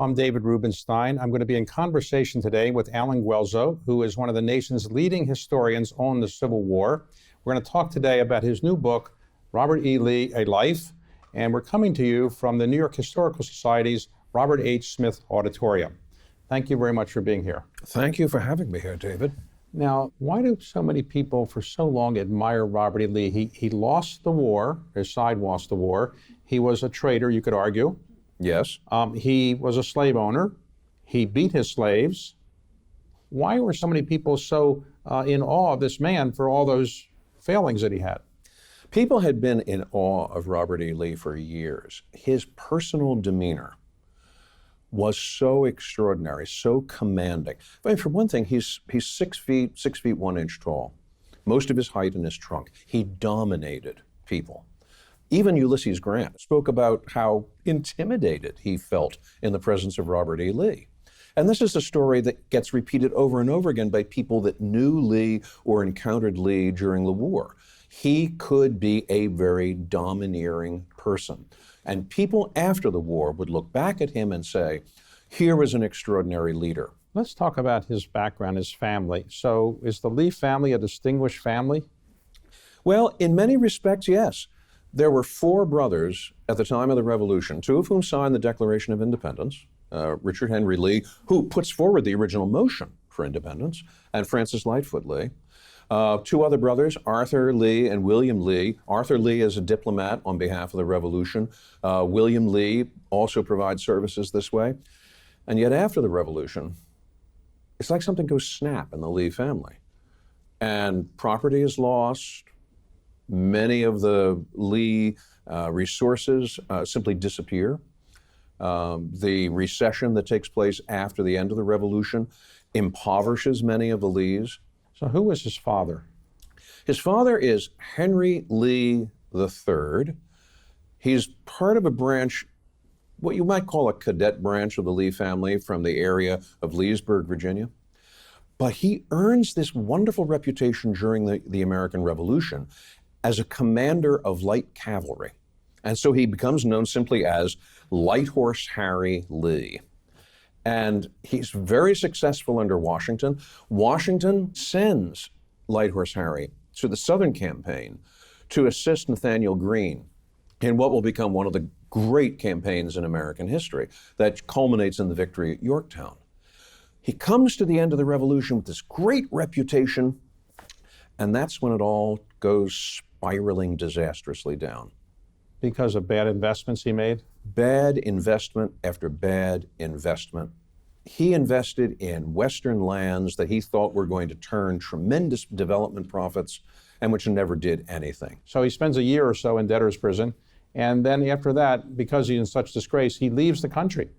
I'm David Rubenstein. I'm going to be in conversation today with Alan Guelzo, who is one of the nation's leading historians on the Civil War. We're going to talk today about his new book, Robert E. Lee, A Life, and we're coming to you from the New York Historical Society's Robert H. Smith Auditorium. Thank you very much for being here. Thank you for having me here, David. Now, why do so many people for so long admire Robert E. Lee? He lost the war, his side lost the war. He was a traitor, you could argue. Yes. He was a slave owner. He beat his slaves. Why were so many people so in awe of this man for all those failings that he had? People had been in awe of Robert E. Lee for years. His personal demeanor was so extraordinary, so commanding. I mean, for one thing, he's 6 feet 1 inch tall. Most of his height in his trunk. He dominated people. Even Ulysses Grant spoke about how intimidated he felt in the presence of Robert E. Lee. And this is a story that gets repeated over and over again by people that knew Lee or encountered Lee during the war. He could be a very domineering person. And people after the war would look back at him and say, here was an extraordinary leader. Let's talk about his background, his family. So is the Lee family a distinguished family? Well, in many respects, yes. There were 4 brothers at the time of the Revolution, 2 of whom signed the Declaration of Independence, Richard Henry Lee, who puts forward the original motion for independence, and Francis Lightfoot Lee. 2 other brothers, Arthur Lee and William Lee. Arthur Lee is a diplomat on behalf of the Revolution. William Lee also provides services this way. And yet after the Revolution, it's like something goes snap in the Lee family. And property is lost. Many of the Lee resources simply disappear. The recession that takes place after the end of the Revolution impoverishes many of the Lees. So who was his father? His father is Henry Lee III. He's part of a branch, what you might call a cadet branch of the Lee family from the area of Leesburg, Virginia. But he earns this wonderful reputation during the American Revolution as a commander of light cavalry. And so he becomes known simply as Light Horse Harry Lee. And he's very successful under Washington. Washington sends Light Horse Harry to the Southern campaign to assist Nathaniel Greene in what will become one of the great campaigns in American history that culminates in the victory at Yorktown. He comes to the end of the Revolution with this great reputation, and that's when it all goes spiraling disastrously down. Because of bad investments he made? Bad investment after bad investment. He invested in Western lands that he thought were going to turn tremendous development profits and which never did anything. So he spends a year or so in debtor's prison, and then after that, because he's in such disgrace, he leaves the country.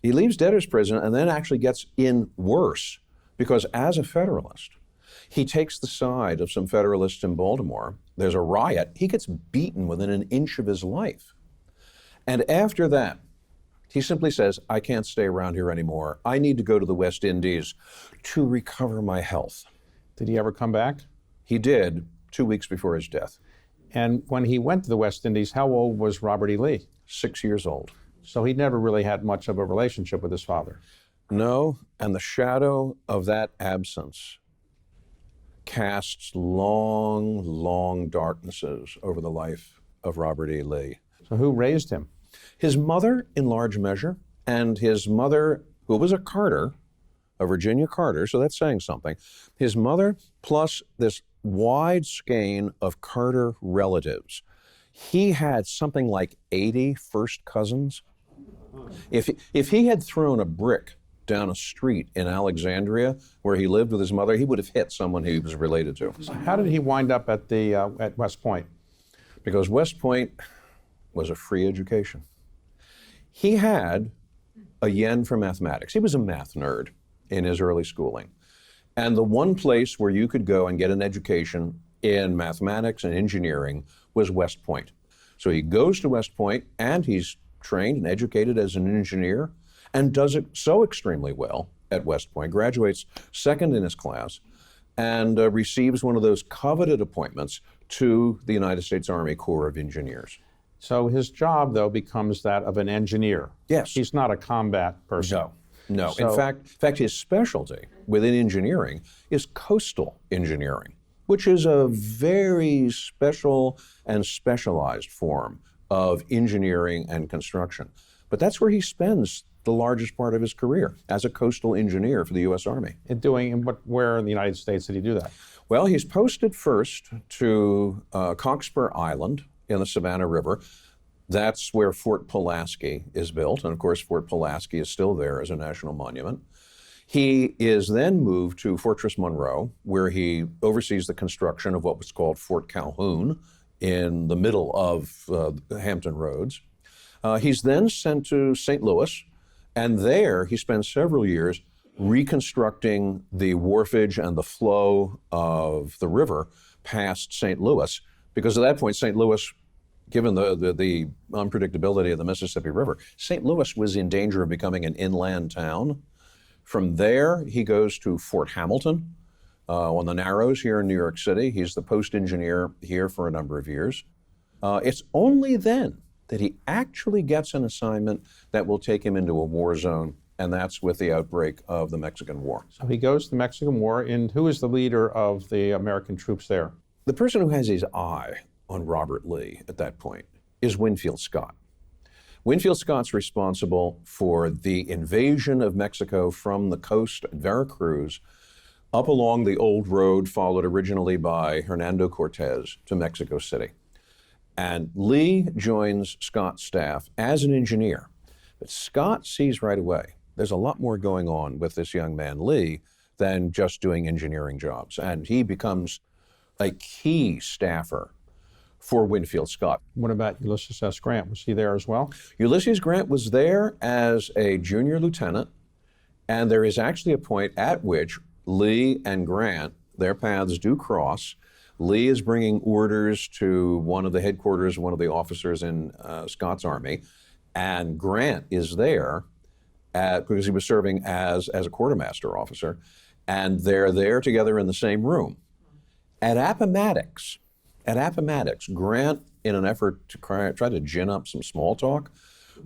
He leaves debtor's prison and then actually gets in worse, because as a Federalist, he takes the side of some Federalists in Baltimore. There's a riot. He gets beaten within an inch of his life. And after that, he simply says, I can't stay around here anymore. I need to go to the West Indies to recover my health. Did he ever come back? He did, 2 weeks before his death. And when he went to the West Indies, how old was Robert E. Lee? 6 years old. So he never really had much of a relationship with his father. No, and the shadow of that absence casts long, long darknesses over the life of Robert E. Lee. So who raised him? His mother, in large measure, and his mother, who was a Carter, a Virginia Carter, so that's saying something. His mother, plus this wide skein of Carter relatives. He had something like 80 first cousins. If he had thrown a brick down a street in Alexandria where he lived with his mother, he would have hit someone he was related to. So how did he wind up at West Point? Because West Point was a free education. He had a yen for mathematics. He was a math nerd in his early schooling. And the one place where you could go and get an education in mathematics and engineering was West Point. So he goes to West Point and he's trained and educated as an engineer and does it so extremely well at West Point, graduates second in his class, and receives one of those coveted appointments to the United States Army Corps of Engineers. So his job, though, becomes that of an engineer. Yes. He's not a combat person. No. So- In fact, his specialty within engineering is coastal engineering, which is a very special and specialized form of engineering and construction. But that's where he spends the largest part of his career, as a coastal engineer for the U.S. Army. Where in the United States did he do that? Well, he's posted first to Cockspur Island in the Savannah River. That's where Fort Pulaski is built. And of course, Fort Pulaski is still there as a national monument. He is then moved to Fortress Monroe, where he oversees the construction of what was called Fort Calhoun in the middle of Hampton Roads. He's then sent to St. Louis, and there he spends several years reconstructing the wharfage and the flow of the river past St. Louis, because at that point, St. Louis, given the unpredictability of the Mississippi River, St. Louis was in danger of becoming an inland town. From there, he goes to Fort Hamilton on the Narrows here in New York City. He's the post engineer here for a number of years. It's only then that he actually gets an assignment that will take him into a war zone, and that's with the outbreak of the Mexican War. So he goes to the Mexican War, and who is the leader of the American troops there? The person who has his eye on Robert Lee at that point is Winfield Scott. Winfield Scott's responsible for the invasion of Mexico from the coast at Veracruz up along the old road followed originally by Hernando Cortez to Mexico City. And Lee joins Scott's staff as an engineer. But Scott sees right away there's a lot more going on with this young man, Lee, than just doing engineering jobs. And he becomes a key staffer for Winfield Scott. What about Ulysses S. Grant? Was he there as well? Ulysses Grant was there as a junior lieutenant, and there is actually a point at which Lee and Grant, their paths do cross. Lee is bringing orders to one of the headquarters of one of the officers in Scott's army, and Grant is there because he was serving as a quartermaster officer, and they're there together in the same room. At Appomattox, Grant, in an effort to try to gin up some small talk,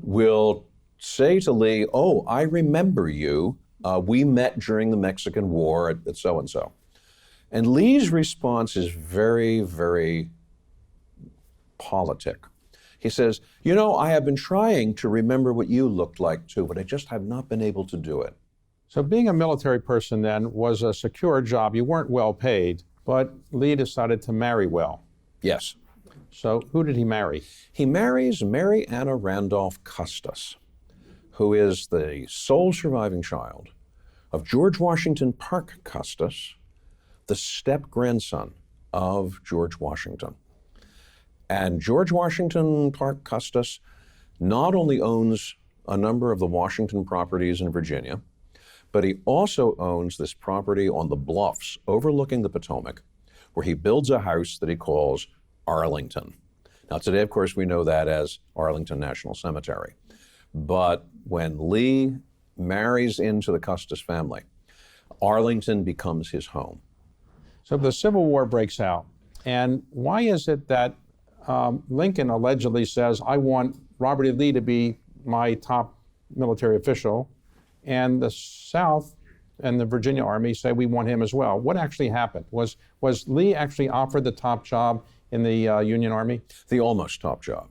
will say to Lee, "Oh, I remember you. We met during the Mexican War at so-and-so." And Lee's response is very, very politic. He says, "You know, I have been trying to remember what you looked like too, but I just have not been able to do it." So being a military person then was a secure job. You weren't well paid, but Lee decided to marry well. Yes. So who did he marry? He marries Mary Anna Randolph Custis, who is the sole surviving child of George Washington Parke Custis, the step-grandson of George Washington. And George Washington Parke Custis not only owns a number of the Washington properties in Virginia, but he also owns this property on the bluffs overlooking the Potomac, where he builds a house that he calls Arlington. Now today, of course, we know that as Arlington National Cemetery. But when Lee marries into the Custis family, Arlington becomes his home. So the Civil War breaks out. And why is it that Lincoln allegedly says, I want Robert E. Lee to be my top military official, and the South and the Virginia Army say we want him as well? What actually happened? Was Lee actually offered the top job in the Union Army? The almost top job.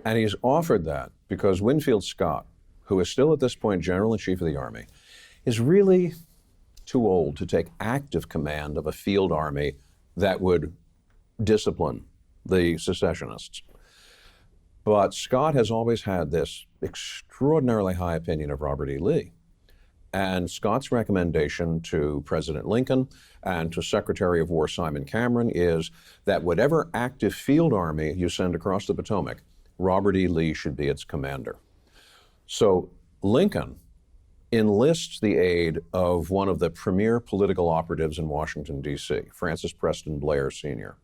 And he's offered that because Winfield Scott, who is still at this point General in Chief of the Army, is really too old to take active command of a field army that would discipline the secessionists. But Scott has always had this extraordinarily high opinion of Robert E. Lee. And Scott's recommendation to President Lincoln and to Secretary of War Simon Cameron is that whatever active field army you send across the Potomac, Robert E. Lee should be its commander. So Lincoln enlists the aid of one of the premier political operatives in Washington, D.C., Francis Preston Blair Sr.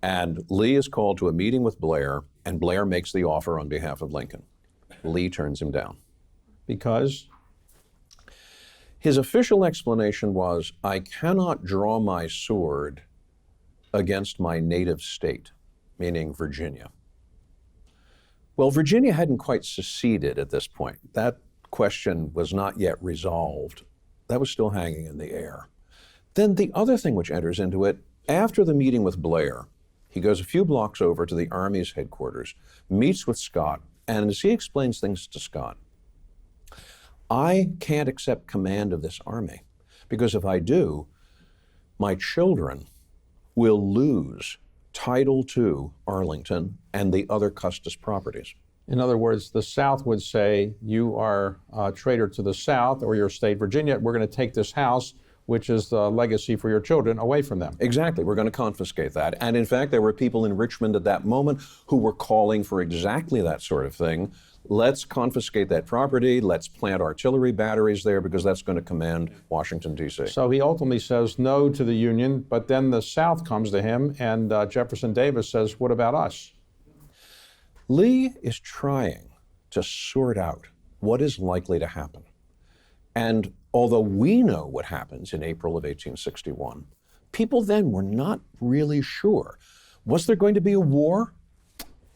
And Lee is called to a meeting with Blair, and Blair makes the offer on behalf of Lincoln. Lee turns him down. Because? His official explanation was, I cannot draw my sword against my native state, meaning Virginia. Well, Virginia hadn't quite seceded at this point. That question was not yet resolved. That was still hanging in the air. Then the other thing which enters into it, after the meeting with Blair, he goes a few blocks over to the Army's headquarters, meets with Scott, and as he explains things to Scott, I can't accept command of this army, because if I do, my children will lose title to Arlington and the other Custis properties. In other words, the South would say, you are a traitor to the South or your state, Virginia. We're going to take this house, which is the legacy for your children, away from them. Exactly. We're going to confiscate that. And in fact, there were people in Richmond at that moment who were calling for exactly that sort of thing. Let's confiscate that property. Let's plant artillery batteries there because that's going to command Washington, D.C. So he ultimately says no to the Union, but then the South comes to him, and Jefferson Davis says, what about us? Lee is trying to sort out what is likely to happen. And although we know what happens in April of 1861, people then were not really sure. Was there going to be a war?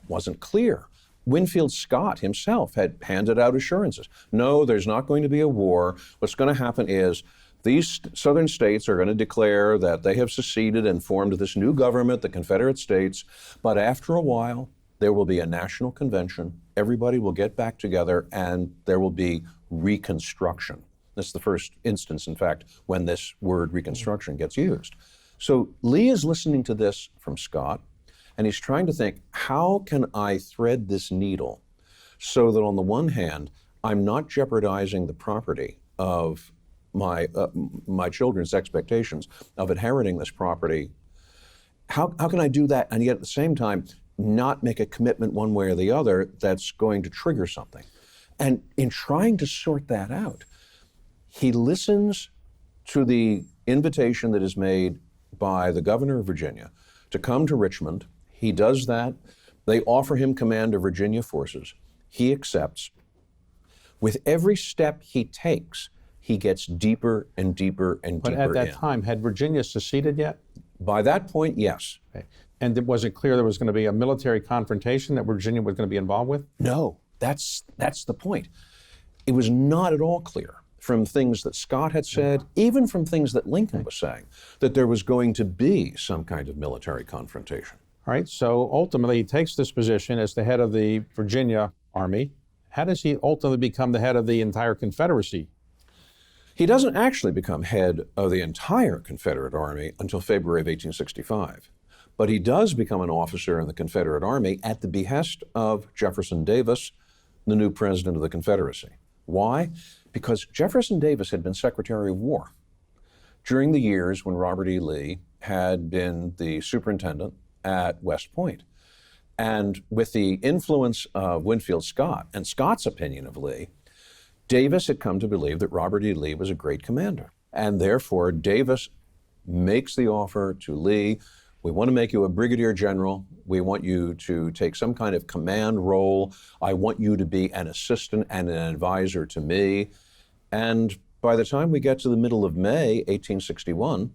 Wasn't clear. Winfield Scott himself had handed out assurances. No, there's not going to be a war. What's going to happen is these southern states are going to declare that they have seceded and formed this new government, the Confederate States, but after a while, there will be a national convention. Everybody will get back together and there will be reconstruction. This is the first instance, in fact, when this word reconstruction gets used. So Lee is listening to this from Scott, and he's trying to think, how can I thread this needle so that on the one hand, I'm not jeopardizing the property of my children's expectations of inheriting this property? How can I do that and yet at the same time not make a commitment one way or the other that's going to trigger something? And in trying to sort that out, he listens to the invitation that is made by the governor of Virginia to come to Richmond. He does that. They offer him command of Virginia forces. He accepts. With every step he takes, he gets deeper and deeper and deeper in. But at that time, had Virginia seceded yet? By that point, yes. Okay. And was it clear there was going to be a military confrontation that Virginia was going to be involved with? No, that's the point. It was not at all clear from things that Scott had said, even from things that Lincoln was saying, that there was going to be some kind of military confrontation. All right, so ultimately he takes this position as the head of the Virginia Army. How does he ultimately become the head of the entire Confederacy? He doesn't actually become head of the entire Confederate Army until February of 1865. But he does become an officer in the Confederate Army at the behest of Jefferson Davis, the new president of the Confederacy. Why? Because Jefferson Davis had been Secretary of War during the years when Robert E. Lee had been the superintendent at West Point. And with the influence of Winfield Scott and Scott's opinion of Lee, Davis had come to believe that Robert E. Lee was a great commander. And therefore, Davis makes the offer to Lee. We want to make you a brigadier general. We want you to take some kind of command role. I want you to be an assistant and an advisor to me. And by the time we get to the middle of May, 1861,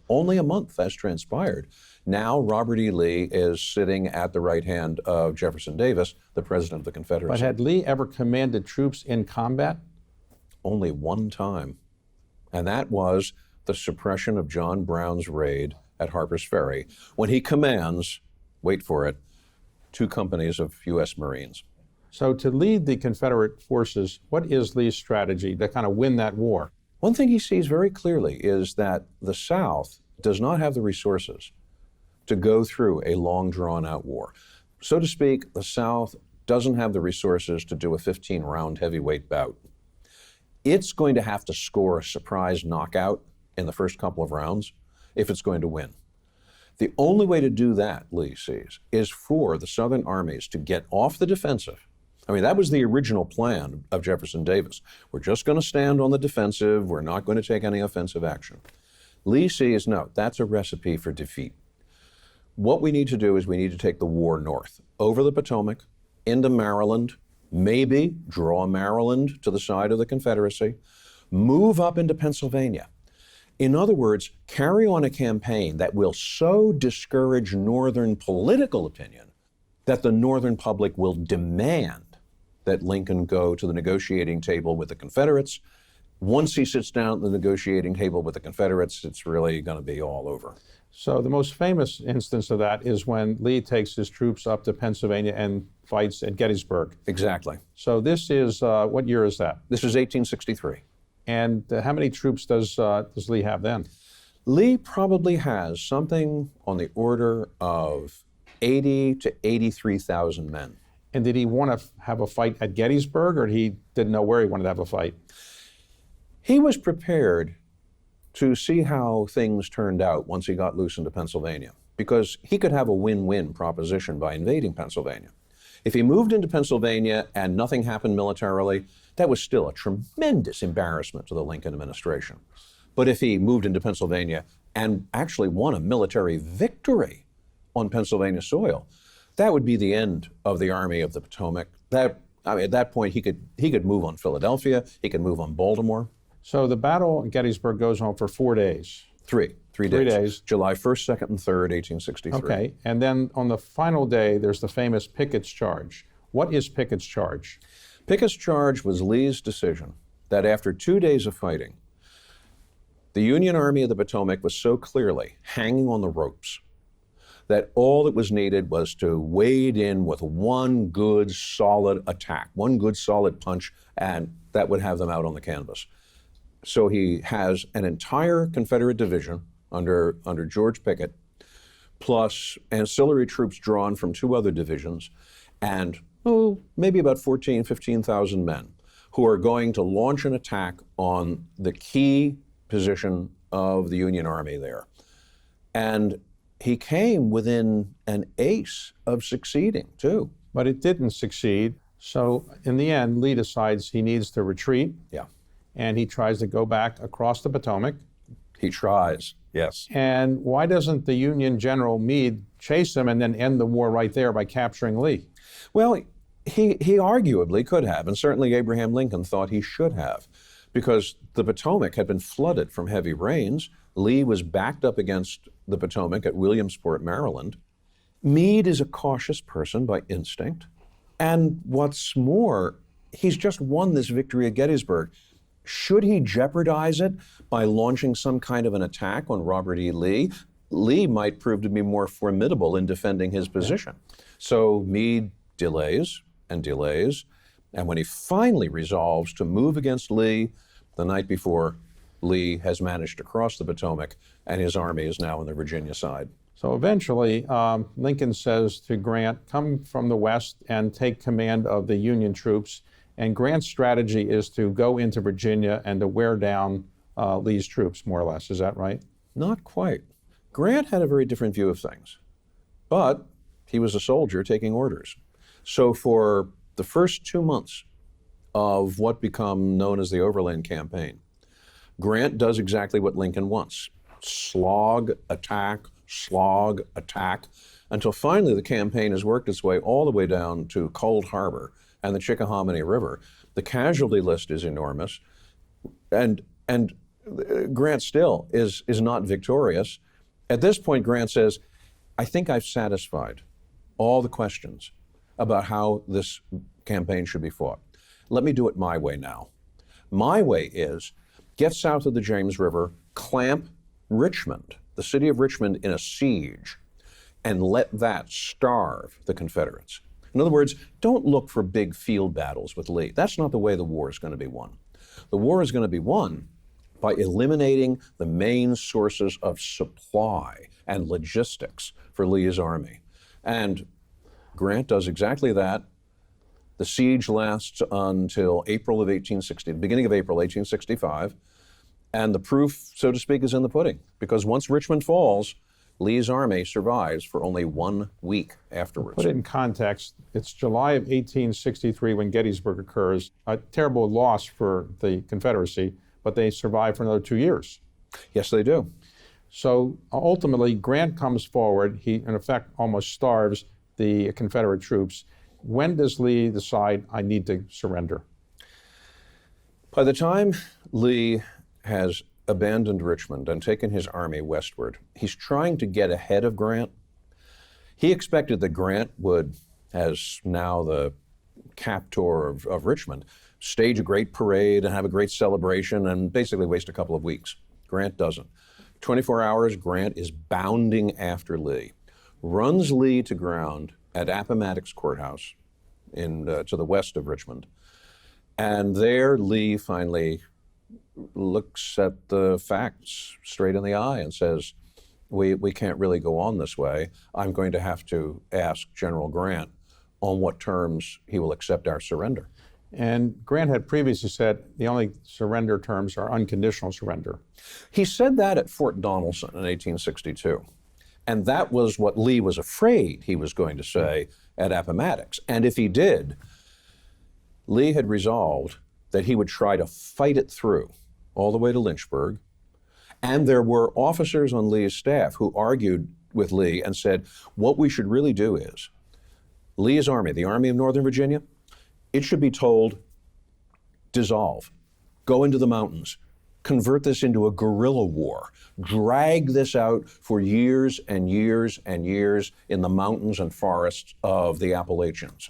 only a month has transpired. Now Robert E. Lee is sitting at the right hand of Jefferson Davis, the president of the Confederacy. But had Lee ever commanded troops in combat? Only one time. And that was the suppression of John Brown's raid at Harper's Ferry, when he commands, wait for it, 2 companies of U.S. Marines. So to lead the Confederate forces, what is Lee's strategy to kind of win that war? One thing he sees very clearly is that the South does not have the resources to go through a long, drawn-out war. So to speak, the South doesn't have the resources to do a 15-round heavyweight bout. It's going to have to score a surprise knockout in the first couple of rounds if it's going to win. The only way to do that, Lee sees, is for the Southern armies to get off the defensive. That was the original plan of Jefferson Davis. We're just going to stand on the defensive. We're not going to take any offensive action. Lee sees, no, that's a recipe for defeat. What we need to do is we need to take the war north, over the Potomac, into Maryland, maybe draw Maryland to the side of the Confederacy, move up into Pennsylvania. In other words, carry on a campaign that will so discourage Northern political opinion that the Northern public will demand that Lincoln go to the negotiating table with the Confederates. Once he sits down at the negotiating table with the Confederates, it's really going to be all over. So the most famous instance of that is when Lee takes his troops up to Pennsylvania and fights at Gettysburg. Exactly. So this is, what year is that? This is 1863. And how many troops does Lee have then? Lee probably has something on the order of 80 to 83,000 men. And did he want to have a fight at Gettysburg, or he didn't know where he wanted to have a fight? He was prepared to see how things turned out once he got loose into Pennsylvania, because he could have a win-win proposition by invading Pennsylvania. If he moved into Pennsylvania and nothing happened militarily, that was still a tremendous embarrassment to the Lincoln administration. But if he moved into Pennsylvania and actually won a military victory on Pennsylvania soil, that would be the end of the Army of the Potomac. At that point, he could move on Philadelphia, he could move on Baltimore. So the battle at Gettysburg goes on for 4 days. Three days. July 1st, 2nd, and 3rd, 1863. Okay, and then on the final day, there's the famous Pickett's Charge. What is Pickett's Charge? Pickett's Charge was Lee's decision that after 2 days of fighting, the Union Army of the Potomac was so clearly hanging on the ropes that all that was needed was to wade in with one good solid attack, one good solid punch, and that would have them out on the canvas. So he has an entire Confederate division under George Pickett, plus ancillary troops drawn from 2 other divisions, and maybe about 15,000 men who are going to launch an attack on the key position of the Union Army there. And he came within an ace of succeeding, too. But it didn't succeed. So in the end, Lee decides he needs to retreat. Yeah. And he tries to go back across the Potomac. He tries, yes. And why doesn't the Union General Meade chase him and then end the war right there by capturing Lee? Well, he arguably could have, and certainly Abraham Lincoln thought he should have, because the Potomac had been flooded from heavy rains. Lee was backed up against the Potomac at Williamsport, Maryland. Meade is a cautious person by instinct. And what's more, he's just won this victory at Gettysburg. Should he jeopardize it by launching some kind of an attack on Robert E. Lee? Lee might prove to be more formidable in defending his position. So Meade delays and delays, and when he finally resolves to move against Lee, the night before, Lee has managed to cross the Potomac, and his army is now on the Virginia side. So eventually, Lincoln says to Grant, come from the west and take command of the Union troops. And Grant's strategy is to go into Virginia and to wear down Lee's troops, more or less. Is that right? Not quite. Grant had a very different view of things, but he was a soldier taking orders. So for the first 2 months of what become known as the Overland Campaign, Grant does exactly what Lincoln wants. Slog, attack, until finally the campaign has worked its way all the way down to Cold Harbor and the Chickahominy River. The casualty list is enormous, and Grant still is not victorious. At this point, Grant says, I think I've satisfied all the questions about how this campaign should be fought. Let me do it my way now. My way is get south of the James River, clamp Richmond, the city of Richmond, in a siege, and let that starve the Confederates. In other words, don't look for big field battles with Lee. That's not the way the war is going to be won. The war is going to be won by eliminating the main sources of supply and logistics for Lee's army. And Grant does exactly that. The siege lasts until April of 1860, beginning of April 1865. And the proof, so to speak, is in the pudding. Because once Richmond falls, Lee's army survives for only 1 week afterwards. Put it in context, it's July of 1863 when Gettysburg occurs, a terrible loss for the Confederacy, but they survive for another 2 years. Yes, they do. So ultimately, Grant comes forward. He, in effect, almost starves the Confederate troops. When does Lee decide, I need to surrender? By the time Lee has abandoned Richmond and taken his army westward, he's trying to get ahead of Grant. He expected that Grant would as now the captor of Richmond, stage a great parade and have a great celebration and basically waste a couple of weeks. Grant doesn't. 24 hours, Grant is bounding after Lee, runs Lee to ground at Appomattox Courthouse to the west of Richmond. And there Lee finally looks at the facts straight in the eye and says, we can't really go on this way. I'm going to have to ask General Grant on what terms he will accept our surrender. And Grant had previously said the only surrender terms are unconditional surrender. He said that at Fort Donelson in 1862. And that was what Lee was afraid he was going to say at Appomattox. And if he did, Lee had resolved that he would try to fight it through all the way to Lynchburg. And there were officers on Lee's staff who argued with Lee and said, what we should really do is, Lee's army, the Army of Northern Virginia, it should be told, dissolve, go into the mountains, convert this into a guerrilla war, drag this out for years and years and years in the mountains and forests of the Appalachians.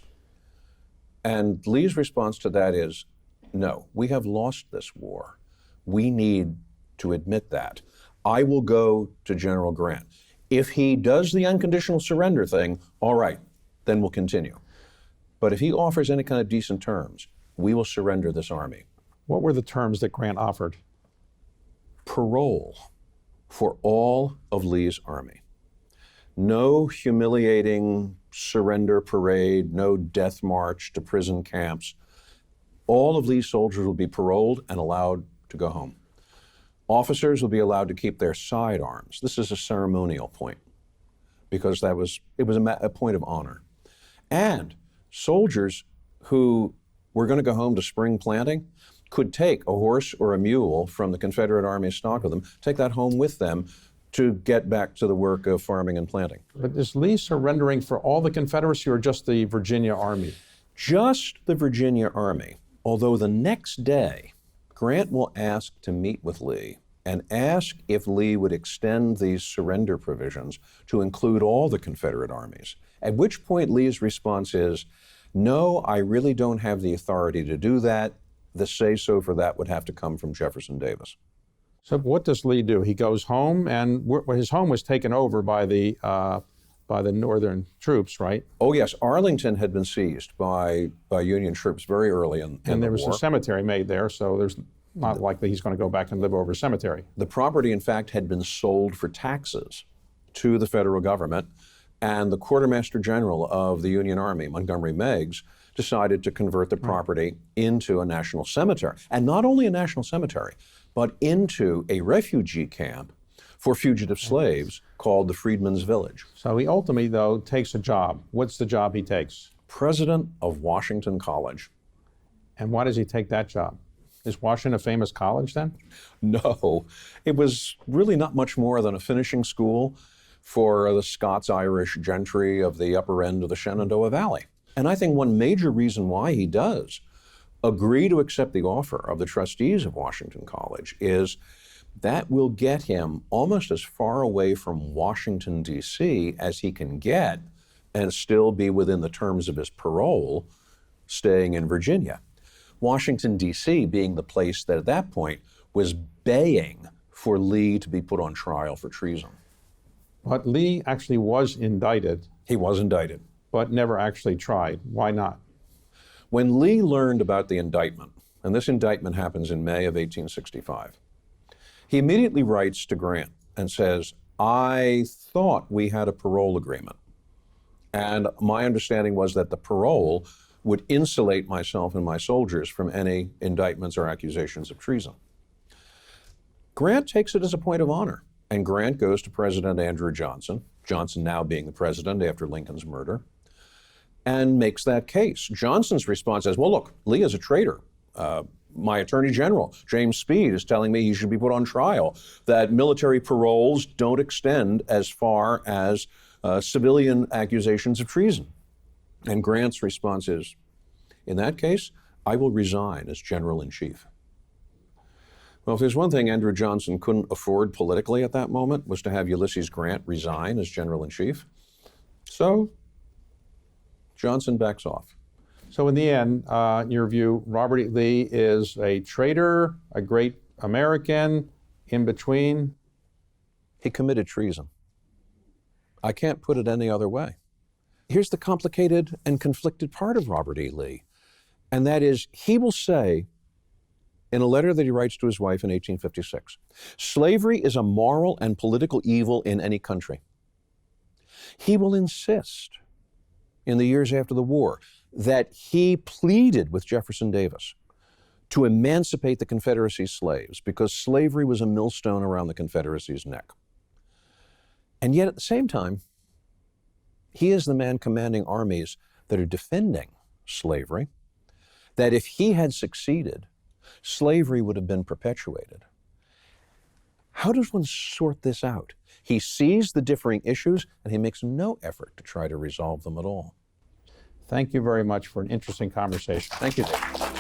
And Lee's response to that is, no, we have lost this war. We need to admit that. I will go to General Grant. If he does the unconditional surrender thing, all right, then we'll continue. But if he offers any kind of decent terms, we will surrender this army. What were the terms that Grant offered? Parole for all of Lee's army. No humiliating surrender parade, no death march to prison camps. All of Lee's soldiers will be paroled and allowed to go home. Officers will be allowed to keep their sidearms. This is a ceremonial point because it was a point of honor. And soldiers who were going to go home to spring planting could take a horse or a mule from the Confederate Army stock with them, take that home with them to get back to the work of farming and planting. But is Lee surrendering for all the Confederacy or just the Virginia Army? Just the Virginia Army, although the next day, Grant will ask to meet with Lee and ask if Lee would extend these surrender provisions to include all the Confederate armies, at which point Lee's response is, no, I really don't have the authority to do that. The say-so for that would have to come from Jefferson Davis. So what does Lee do? He goes home, and his home was taken over by the Northern troops, right? Oh yes, Arlington had been seized by Union troops very early in the war. And there was a cemetery made there, so there's not likely he's going to go back and live over a cemetery. The property, in fact, had been sold for taxes to the federal government, and the Quartermaster General of the Union Army, Montgomery Meigs, decided to convert the property into a national cemetery. And not only a national cemetery, but into a refugee camp for fugitive slaves called the Freedmen's Village. So he ultimately, though, takes a job. What's the job he takes? President of Washington College. And why does he take that job? Is Washington a famous college then? No, it was really not much more than a finishing school for the Scots-Irish gentry of the upper end of the Shenandoah Valley. And I think one major reason why he does agree to accept the offer of the trustees of Washington College is that will get him almost as far away from Washington, D.C. as he can get and still be within the terms of his parole, staying in Virginia. Washington, D.C. being the place that at that point was baying for Lee to be put on trial for treason. But Lee actually was indicted. He was indicted. But never actually tried. Why not? When Lee learned about the indictment, and this indictment happens in May of 1865, he immediately writes to Grant and says, I thought we had a parole agreement. And my understanding was that the parole would insulate myself and my soldiers from any indictments or accusations of treason. Grant takes it as a point of honor, and Grant goes to President Andrew Johnson, Johnson now being the president after Lincoln's murder, and makes that case. Johnson's response is, well, look, Lee is a traitor. My Attorney General, James Speed, is telling me he should be put on trial, that military paroles don't extend as far as civilian accusations of treason. And Grant's response is, in that case, I will resign as General-in-Chief. Well, if there's one thing Andrew Johnson couldn't afford politically at that moment was to have Ulysses Grant resign as General-in-Chief. So Johnson backs off. So in the end, in your view, Robert E. Lee is a traitor, a great American, in between? He committed treason. I can't put it any other way. Here's the complicated and conflicted part of Robert E. Lee, and that is he will say in a letter that he writes to his wife in 1856, slavery is a moral and political evil in any country. He will insist in the years after the war that he pleaded with Jefferson Davis to emancipate the Confederacy's slaves because slavery was a millstone around the Confederacy's neck. And yet at the same time, he is the man commanding armies that are defending slavery, that if he had succeeded, slavery would have been perpetuated. How does one sort this out? He sees the differing issues and he makes no effort to try to resolve them at all. Thank you very much for an interesting conversation. Thank you, David.